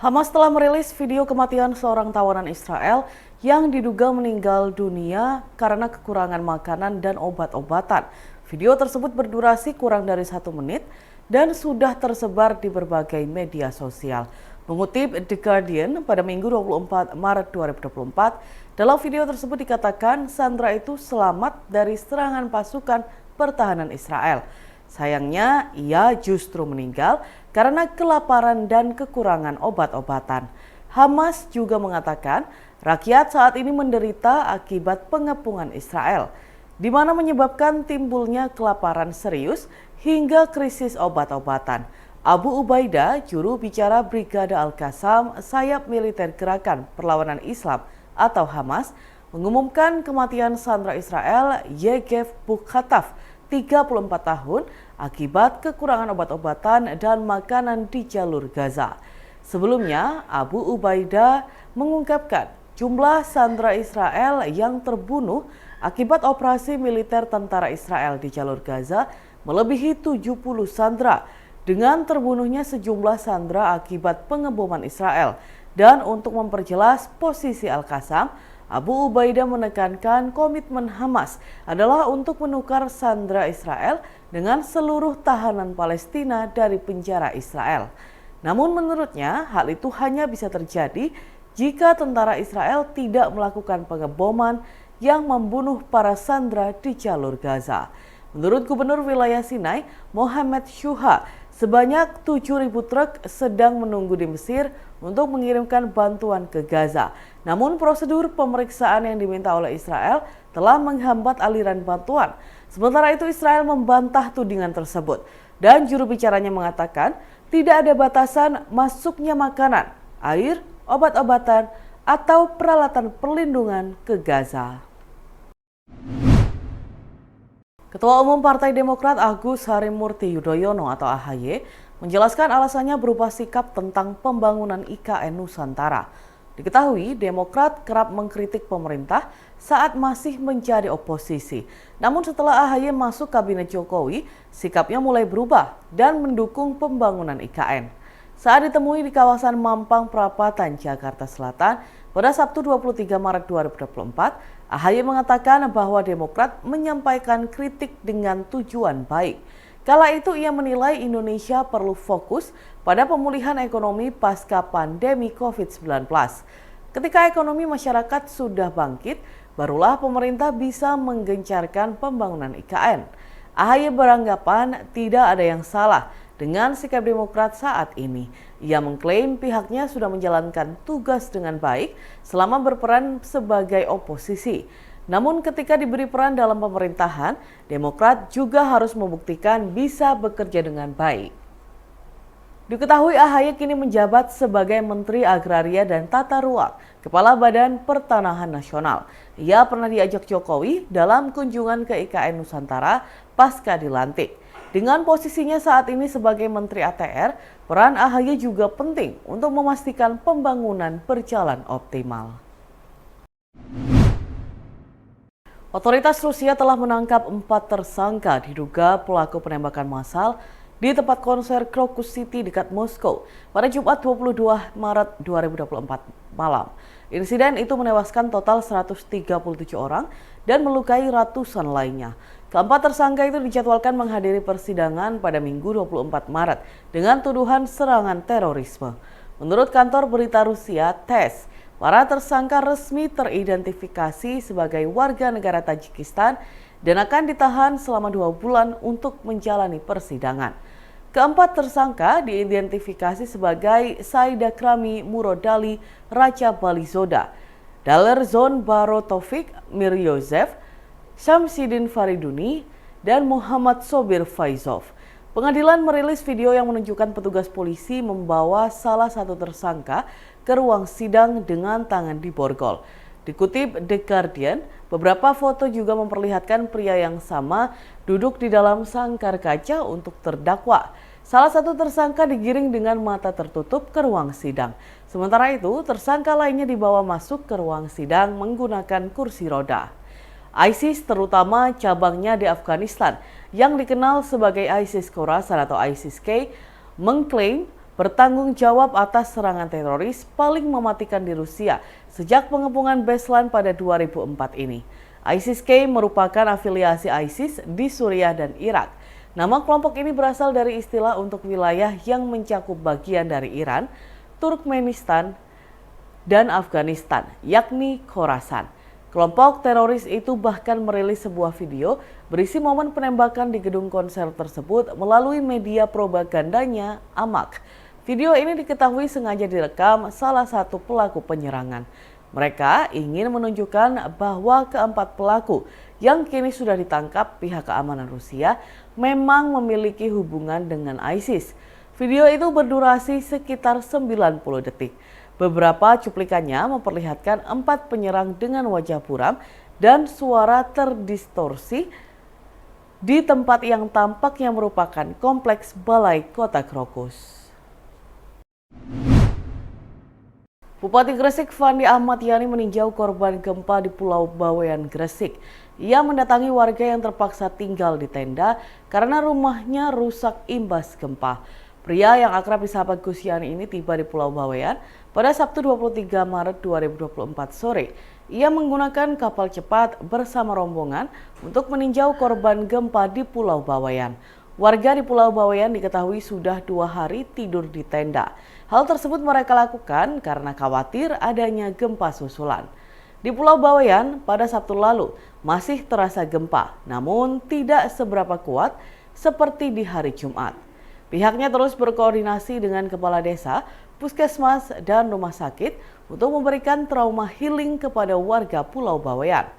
Hamas telah merilis video kematian seorang tawanan Israel yang diduga meninggal dunia karena kekurangan makanan dan obat-obatan. Video tersebut berdurasi kurang dari 1 menit dan sudah tersebar di berbagai media sosial. Mengutip The Guardian pada Minggu 24 Maret 2024, dalam video tersebut dikatakan Sandra itu selamat dari serangan pasukan pertahanan Israel. Sayangnya, ia justru meninggal karena kelaparan dan kekurangan obat-obatan. Hamas juga mengatakan rakyat saat ini menderita akibat pengepungan Israel, di mana menyebabkan timbulnya kelaparan serius hingga krisis obat-obatan. Abu Ubaidah, juru bicara Brigade Al-Qassam, sayap militer Gerakan Perlawanan Islam atau Hamas, mengumumkan kematian sandera Israel Yegev Bukhataf, 34 tahun, akibat kekurangan obat-obatan dan makanan di jalur Gaza. Sebelumnya, Abu Ubaidah mengungkapkan jumlah sandera Israel yang terbunuh akibat operasi militer tentara Israel di jalur Gaza melebihi 70 sandera, dengan terbunuhnya sejumlah sandera akibat pengeboman Israel. Dan untuk memperjelas posisi Al-Qassam, Abu Ubaidah menekankan komitmen Hamas adalah untuk menukar sandera Israel dengan seluruh tahanan Palestina dari penjara Israel. Namun menurutnya hal itu hanya bisa terjadi jika tentara Israel tidak melakukan pengeboman yang membunuh para sandera di jalur Gaza. Menurut Gubernur Wilayah Sinai, Mohammed Shuha, sebanyak 7.000 truk sedang menunggu di Mesir untuk mengirimkan bantuan ke Gaza. Namun prosedur pemeriksaan yang diminta oleh Israel telah menghambat aliran bantuan. Sementara itu Israel membantah tudingan tersebut dan juru bicaranya mengatakan tidak ada batasan masuknya makanan, air, obat-obatan, atau peralatan perlindungan ke Gaza. Ketua Umum Partai Demokrat Agus Harimurti Yudhoyono atau AHY menjelaskan alasannya berupa sikap tentang pembangunan IKN Nusantara. Diketahui Demokrat kerap mengkritik pemerintah saat masih menjadi oposisi. Namun setelah AHY masuk kabinet Jokowi, sikapnya mulai berubah dan mendukung pembangunan IKN. Saat ditemui di kawasan Mampang Perapatan, Jakarta Selatan, pada Sabtu 23 Maret 2024, AHY mengatakan bahwa Demokrat menyampaikan kritik dengan tujuan baik. Kala itu ia menilai Indonesia perlu fokus pada pemulihan ekonomi pasca pandemi COVID-19. Ketika ekonomi masyarakat sudah bangkit, barulah pemerintah bisa menggencarkan pembangunan IKN. AHY beranggapan tidak ada yang salah dengan sikap Demokrat saat ini. Ia mengklaim pihaknya sudah menjalankan tugas dengan baik selama berperan sebagai oposisi. Namun ketika diberi peran dalam pemerintahan, Demokrat juga harus membuktikan bisa bekerja dengan baik. Diketahui AHY kini menjabat sebagai Menteri Agraria dan Tata Ruang, Kepala Badan Pertanahan Nasional. Ia pernah diajak Jokowi dalam kunjungan ke IKN Nusantara pasca dilantik. Dengan posisinya saat ini sebagai Menteri ATR, peran AHY juga penting untuk memastikan pembangunan berjalan optimal. Otoritas Rusia telah menangkap 4 tersangka diduga pelaku penembakan massal di tempat konser Crocus City dekat Moskow pada Jumat 22 Maret 2024 malam. Insiden itu menewaskan total 137 orang dan melukai ratusan lainnya. Keempat tersangka itu dijadwalkan menghadiri persidangan pada Minggu 24 Maret dengan tuduhan serangan terorisme. Menurut kantor berita Rusia, TASS, para tersangka resmi teridentifikasi sebagai warga negara Tajikistan dan akan ditahan selama 2 bulan untuk menjalani persidangan. Keempat tersangka diidentifikasi sebagai Saidakrami Murodali Raja Balizoda, Dalerzon Barotovic Miryozev, Syamsiddin Fariduni, dan Muhammad Sobir Faizov. Pengadilan merilis video yang menunjukkan petugas polisi membawa salah satu tersangka ke ruang sidang dengan tangan diborgol. Dikutip The Guardian, beberapa foto juga memperlihatkan pria yang sama duduk di dalam sangkar kaca untuk terdakwa. Salah satu tersangka digiring dengan mata tertutup ke ruang sidang. Sementara itu, tersangka lainnya dibawa masuk ke ruang sidang menggunakan kursi roda. ISIS, terutama cabangnya di Afghanistan yang dikenal sebagai ISIS Khorasan atau ISIS-K, mengklaim bertanggung jawab atas serangan teroris paling mematikan di Rusia sejak pengepungan Beslan pada 2004 ini. ISIS-K merupakan afiliasi ISIS di Suriah dan Irak. Nama kelompok ini berasal dari istilah untuk wilayah yang mencakup bagian dari Iran, Turkmenistan, dan Afghanistan, yakni Khorasan. Kelompok teroris itu bahkan merilis sebuah video berisi momen penembakan di gedung konser tersebut melalui media propagandanya Amaq. Video ini diketahui sengaja direkam salah satu pelaku penyerangan. Mereka ingin menunjukkan bahwa keempat pelaku yang kini sudah ditangkap pihak keamanan Rusia memang memiliki hubungan dengan ISIS. Video itu berdurasi sekitar 90 detik. Beberapa cuplikannya memperlihatkan 4 penyerang dengan wajah buram dan suara terdistorsi di tempat yang tampaknya merupakan kompleks Balai Kota Krokus. Bupati Gresik Fandi Ahmad Yani meninjau korban gempa di Pulau Bawean, Gresik. Ia mendatangi warga yang terpaksa tinggal di tenda karena rumahnya rusak imbas gempa. Pria yang akrab disapa Gus Yani ini tiba di Pulau Bawean pada Sabtu 23 Maret 2024 sore. Ia menggunakan kapal cepat bersama rombongan untuk meninjau korban gempa di Pulau Bawean. Warga di Pulau Bawean diketahui sudah 2 hari tidur di tenda. Hal tersebut mereka lakukan karena khawatir adanya gempa susulan. Di Pulau Bawean pada Sabtu lalu masih terasa gempa, namun tidak seberapa kuat seperti di hari Jumat. Pihaknya terus berkoordinasi dengan kepala desa, puskesmas, dan rumah sakit untuk memberikan trauma healing kepada warga Pulau Bawean.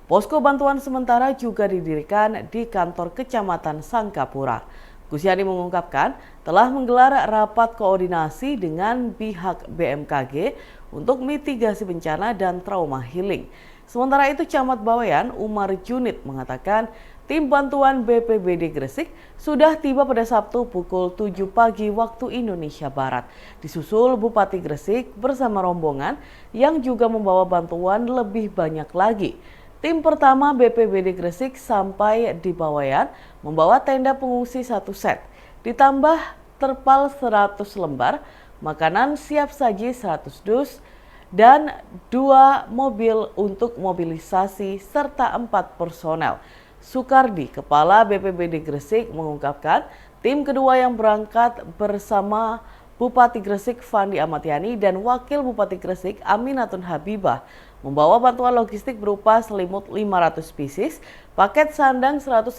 Posko bantuan sementara juga didirikan di kantor Kecamatan Sangkapura. Gus Yani mengungkapkan telah menggelar rapat koordinasi dengan pihak BMKG untuk mitigasi bencana dan trauma healing. Sementara itu Camat Bawean Umar Junid mengatakan tim bantuan BPBD Gresik sudah tiba pada Sabtu pukul 7 pagi waktu Indonesia Barat. Disusul Bupati Gresik bersama rombongan yang juga membawa bantuan lebih banyak lagi. Tim pertama BPBD Gresik sampai di Bawean membawa tenda pengungsi 1 set, ditambah terpal 100 lembar, makanan siap saji 100 dus, dan 2 mobil untuk mobilisasi serta 4 personel. Sukardi, Kepala BPBD Gresik mengungkapkan tim kedua yang berangkat bersama Bupati Gresik Fandi Ahmad Yani dan Wakil Bupati Gresik Aminatun Habibah membawa bantuan logistik berupa selimut 500 pieces, paket sandang 180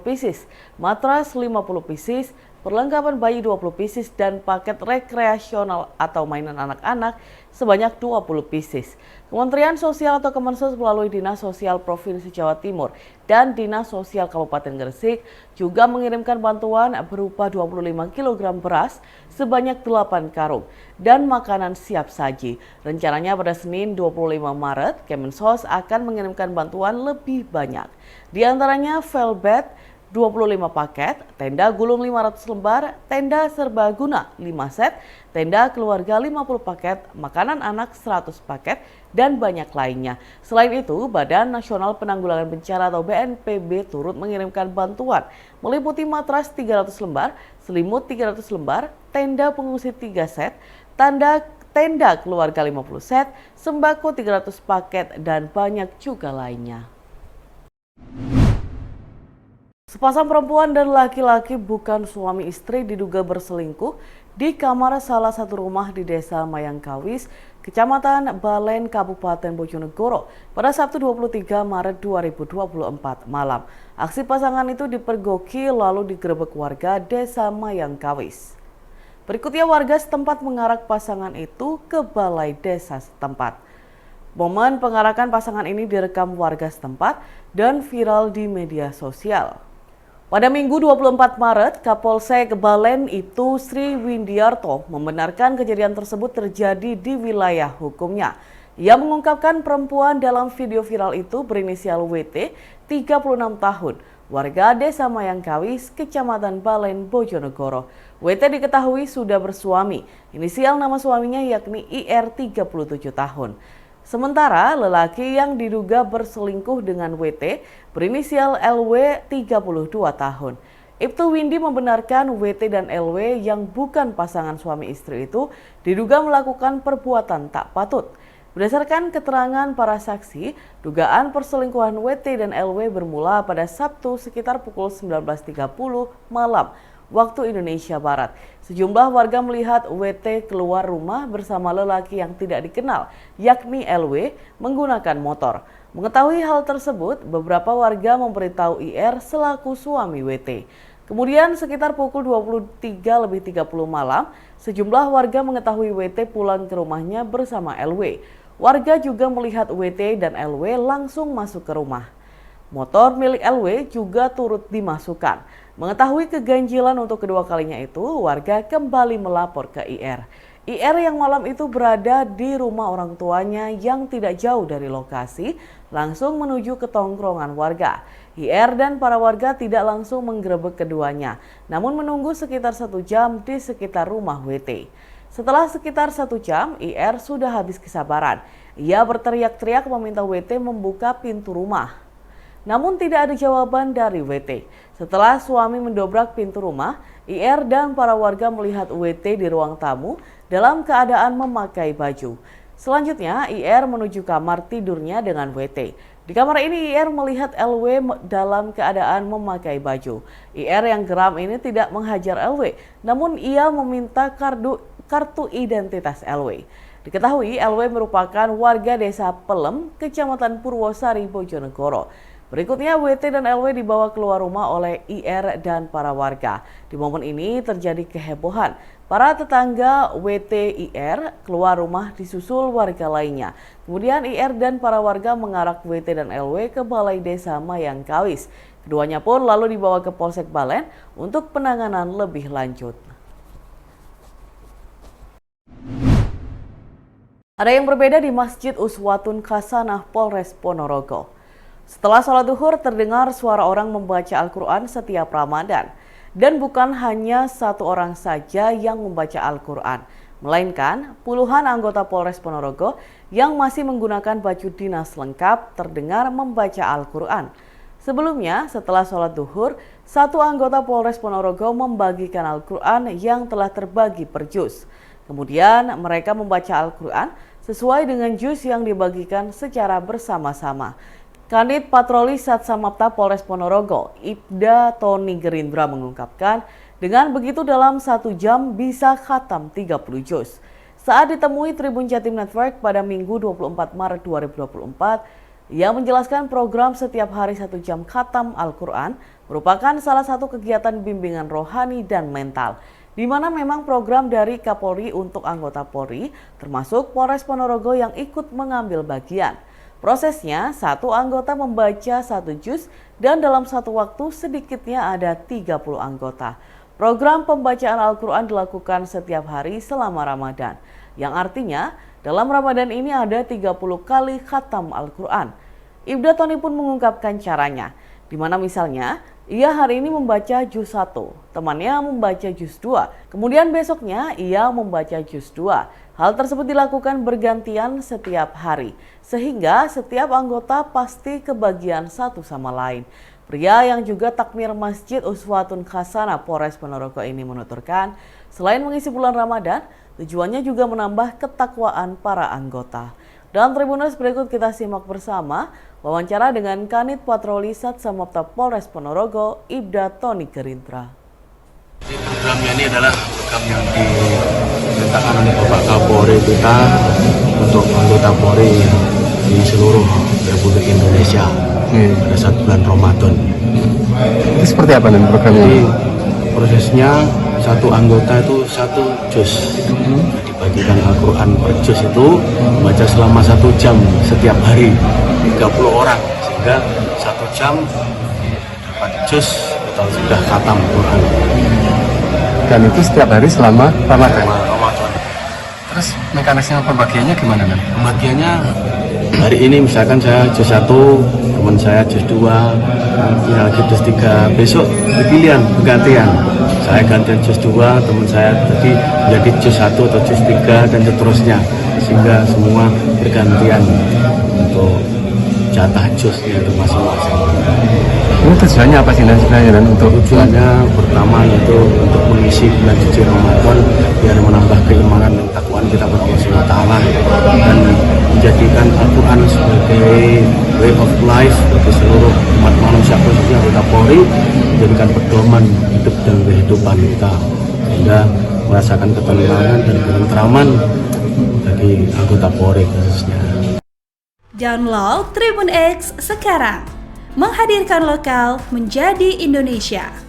pieces, matras 50 pieces, perlengkapan bayi 20 pieces, dan paket rekreasional atau mainan anak-anak sebanyak 20 pieces. Kementerian Sosial atau Kemensos melalui Dinas Sosial Provinsi Jawa Timur dan Dinas Sosial Kabupaten Gresik juga mengirimkan bantuan berupa 25 kg beras sebanyak 8 karung dan makanan siap saji. Rencananya pada Senin 25 Maret, Kemensos akan mengirimkan bantuan lebih banyak. Di antaranya velvet 25 paket, tenda gulung 500 lembar, tenda serbaguna 5 set, tenda keluarga 50 paket, makanan anak 100 paket, dan banyak lainnya. Selain itu, Badan Nasional Penanggulangan Bencana atau BNPB turut mengirimkan bantuan meliputi matras 300 lembar, selimut 300 lembar, tenda pengungsi 3 set, tenda keluarga 50 set, sembako 300 paket, dan banyak juga lainnya. Sepasang perempuan dan laki-laki bukan suami istri diduga berselingkuh di kamar salah satu rumah di Desa Mayangkawis, Kecamatan Balen, Kabupaten Bojonegoro pada Sabtu 23 Maret 2024 malam. Aksi pasangan itu dipergoki lalu digerebek warga Desa Mayangkawis. Berikutnya warga setempat mengarak pasangan itu ke balai desa setempat. Momen pengarakan pasangan ini direkam warga setempat dan viral di media sosial. Pada Minggu 24 Maret, Kapolsek Balen itu Sri Windiarto membenarkan kejadian tersebut terjadi di wilayah hukumnya. Ia mengungkapkan perempuan dalam video viral itu berinisial WT, 36 tahun, warga Desa Mayangkawis, Kecamatan Balen, Bojonegoro. WT diketahui sudah bersuami, inisial nama suaminya yakni IR, 37 tahun. Sementara lelaki yang diduga berselingkuh dengan WT berinisial LW 32 tahun. Ibtu Windy membenarkan WT dan LW yang bukan pasangan suami istri itu diduga melakukan perbuatan tak patut. Berdasarkan keterangan para saksi, dugaan perselingkuhan WT dan LW bermula pada Sabtu sekitar pukul 19.30 malam waktu Indonesia Barat. Sejumlah warga melihat WT keluar rumah bersama lelaki yang tidak dikenal, yakni LW, menggunakan motor. Mengetahui hal tersebut, beberapa warga memberitahu IR selaku suami WT. Kemudian sekitar pukul 23.30 malam, sejumlah warga mengetahui WT pulang ke rumahnya bersama LW. Warga juga melihat WT dan LW langsung masuk ke rumah. Motor milik LW juga turut dimasukkan. Mengetahui keganjilan untuk kedua kalinya itu, warga kembali melapor ke IR. IR yang malam itu berada di rumah orang tuanya yang tidak jauh dari lokasi, langsung menuju ke tongkrongan warga. IR dan para warga tidak langsung menggerebek keduanya, namun menunggu sekitar 1 jam di sekitar rumah WT. Setelah sekitar 1 jam, IR sudah habis kesabaran. Ia berteriak-teriak meminta WT membuka pintu rumah. Namun tidak ada jawaban dari WT. Setelah suami mendobrak pintu rumah, IR dan para warga melihat WT di ruang tamu dalam keadaan memakai baju. Selanjutnya, IR menuju kamar tidurnya dengan WT. Di kamar ini, IR melihat LW dalam keadaan memakai baju. IR yang geram ini tidak menghajar LW, namun ia meminta kartu identitas LW. Diketahui LW merupakan warga desa Pelem, Kecamatan Purwosari, Bojonegoro. Berikutnya WT dan LW dibawa keluar rumah oleh IR dan para warga. Di momen ini terjadi kehebohan. Para tetangga WT IR keluar rumah disusul warga lainnya. Kemudian IR dan para warga mengarak WT dan LW ke Balai Desa Mayangkawis. Keduanya pun lalu dibawa ke Polsek Balen untuk penanganan lebih lanjut. Ada yang berbeda di Masjid Uswatun Hasanah Polres Ponorogo. Setelah sholat duhur terdengar suara orang membaca Al-Quran setiap Ramadan. Dan bukan hanya satu orang saja yang membaca Al-Quran, melainkan puluhan anggota Polres Ponorogo yang masih menggunakan baju dinas lengkap terdengar membaca Al-Quran. Sebelumnya, setelah sholat duhur, satu anggota Polres Ponorogo membagikan Al-Quran yang telah terbagi per juz. Kemudian mereka membaca Al-Quran sesuai dengan juz yang dibagikan secara bersama-sama. Kanit Patroli Satsamapta Polres Ponorogo, Ibda Tony Gerindra mengungkapkan, dengan begitu dalam 1 jam bisa khatam 30 juz. Saat ditemui Tribun Jatim Network pada Minggu 24 Maret 2024, ia menjelaskan program setiap hari 1 jam khatam Al-Quran merupakan salah satu kegiatan bimbingan rohani dan mental, di mana memang program dari Kapolri untuk anggota Polri, termasuk Polres Ponorogo yang ikut mengambil bagian. Prosesnya, satu anggota membaca 1 juz dan dalam satu waktu sedikitnya ada 30 anggota. Program pembacaan Al-Quran dilakukan setiap hari selama Ramadan, yang artinya dalam Ramadan ini ada 30 kali khatam Al-Quran. Ibda Tony pun mengungkapkan caranya, di mana misalnya ia hari ini membaca juz 1, temannya membaca juz 2, kemudian besoknya ia membaca juz 2. Hal tersebut dilakukan bergantian setiap hari, sehingga setiap anggota pasti kebagian satu sama lain. Pria yang juga takmir Masjid Uswatun Hasanah Polres Ponorogo ini menuturkan, selain mengisi bulan Ramadan, tujuannya juga menambah ketakwaan para anggota. Dalam Tribunnews berikut kita simak bersama wawancara dengan Kanit Patroli Satsamapta Polres Ponorogo, Ibda Tony Gerindra. Programnya ini adalah program yang diperintahkan oleh Bapak Kapolri kita untuk anggota Polri di seluruh Republik Indonesia pada saat bulan Ramadan. Itu seperti apa nih programnya? Jadi prosesnya satu anggota itu 1 juz. Dibagikan Al-Quran per juz itu baca selama 1 jam setiap hari 30 orang, sehingga 1 jam dapat juz atau sudah khatam Quran. Dan itu setiap hari selama Ramadan. Ramadan. Terus mekanisme pembagiannya gimana kan? Pembagiannya hari ini misalkan saya juz 1, teman saya juz 2, lagi juz 3. Besok pilihan bergantian. Saya gantian juz 2, teman saya tadi menjadi juz 1 atau juz 3 dan seterusnya, sehingga semua bergantian untuk jatah juznya itu masing-masing. Ini Ini tujuannya apa sih sebenarnya dan untuk Tujuannya pertama yaitu untuk mengisi bulan suci Ramadan biar menambah keimanan dan takwaan kita kepada Allah SWT dan menjadikan Al-Quran sebagai way of life bagi seluruh umat manusia khususnya anggota Polri, menjadikan pedoman hidup dan kehidupan kita sehingga merasakan ketenangan dan ketentraman bagi anggota Polri khususnya. Download Tribun X sekarang, menghadirkan lokal menjadi Indonesia.